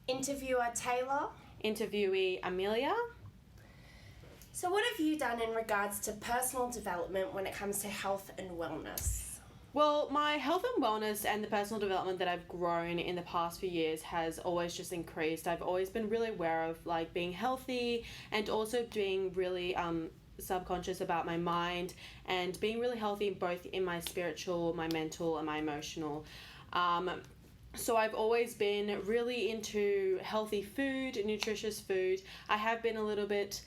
Interviewer Taylor. Interviewee Amelia. So what have you done in regards to personal development when it comes to health and wellness? Well, my health and wellness and the personal development that I've grown in the past few years has always just increased. I've always been really aware of like being healthy and also being really subconscious about my mind and being really healthy both in my spiritual, my mental and my emotional. So I've always been really into healthy food, nutritious food. I have been a little bit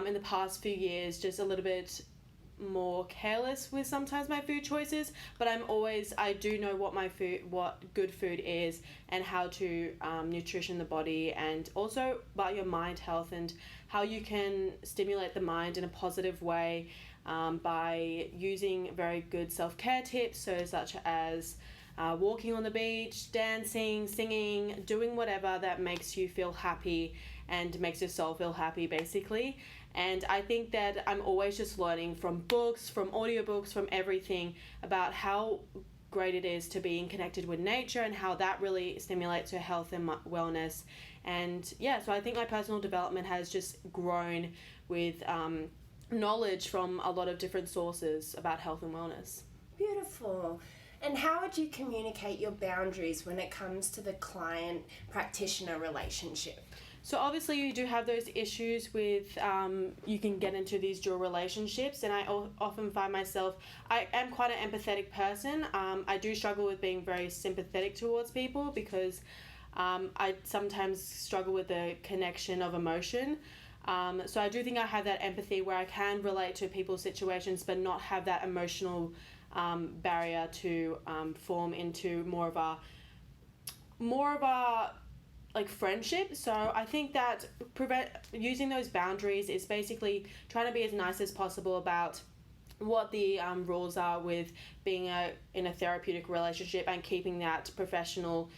in the past few years just a little bit more careless with sometimes my food choices, but I do know what good food is and how to nutrition the body, and also about your mind health and how you can stimulate the mind in a positive way by using very good self-care tips, so such as walking on the beach, dancing, singing, doing whatever that makes you feel happy and makes your soul feel happy, basically. And I think that I'm always just learning from books, from audiobooks, from everything about how great it is to being connected with nature and how that really stimulates your health and wellness. And yeah, so I think my personal development has just grown with knowledge from a lot of different sources about health and wellness. Beautiful. And how would you communicate your boundaries when it comes to the client-practitioner relationship? So obviously you do have those issues with, you can get into these dual relationships, and I often find myself, I am quite an empathetic person. I do struggle with being very sympathetic towards people because I sometimes struggle with the connection of emotion. So I do think I have that empathy where I can relate to people's situations but not have that emotional barrier to form into more of a like friendship. So I think that using those boundaries is basically trying to be as nice as possible about what the rules are with being in a therapeutic relationship and keeping that professional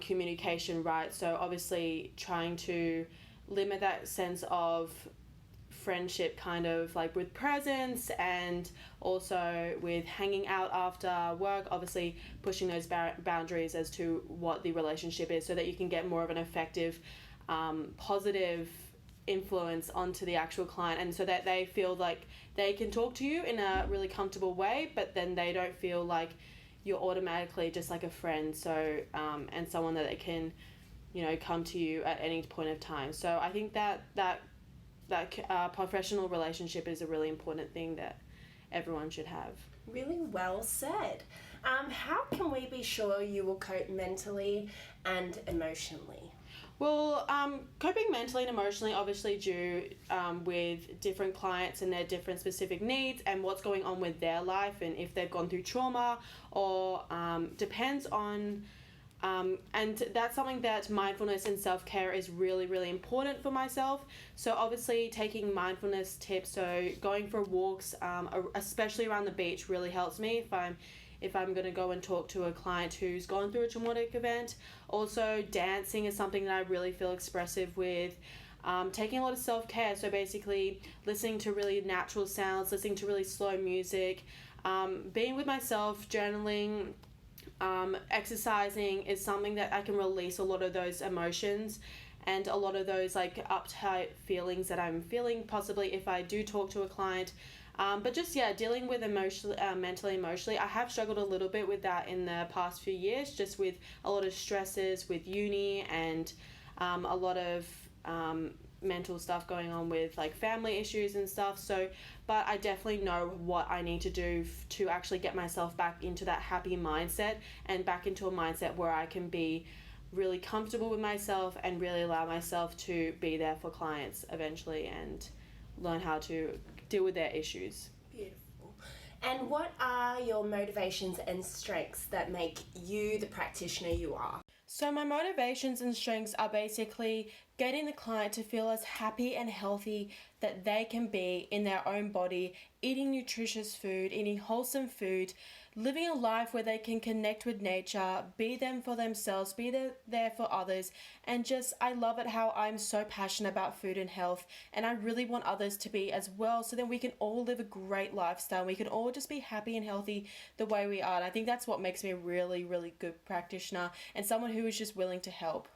communication right. So obviously trying to limit that sense of friendship kind of like with presence, and also with hanging out after work, obviously pushing those boundaries as to what the relationship is so that you can get more of an effective positive influence onto the actual client, and so that they feel like they can talk to you in a really comfortable way, but then they don't feel like you're automatically just like a friend, so and someone that they can come to you at any point of time. So I think that professional relationship is a really important thing that everyone should have. Really well said. How can we be sure you will cope mentally and emotionally? Well, coping mentally and emotionally obviously due with different clients and their different specific needs and what's going on with their life and if they've gone through trauma or depends on and that's something that mindfulness and self-care is really, really important for myself. So obviously taking mindfulness tips, so going for walks, especially around the beach, really helps me if I'm going to go and talk to a client who's gone through a traumatic event. Also, dancing is something that I really feel expressive with. Taking a lot of self-care, so basically listening to really natural sounds, listening to really slow music, being with myself, journaling, exercising is something that I can release a lot of those emotions and a lot of those like uptight feelings that I'm feeling possibly if I do talk to a client. But just dealing with mentally, emotionally, I have struggled a little bit with that in the past few years, just with a lot of stresses with uni and a lot of mental stuff going on with like family issues and stuff. So but I definitely know what I need to do to actually get myself back into that happy mindset and back into a mindset where I can be really comfortable with myself and really allow myself to be there for clients eventually and learn how to deal with their issues. Beautiful. And what are your motivations and strengths that make you the practitioner you are? So my motivations and strengths are basically getting the client to feel as happy and healthy that they can be in their own body, eating nutritious food, eating wholesome food, living a life where they can connect with nature, be them for themselves, be there for others, and just I love it how I'm so passionate about food and health, and I really want others to be as well, so then we can all live a great lifestyle. We can all just be happy and healthy the way we are, and I think that's what makes me a really, really good practitioner and someone who is just willing to help.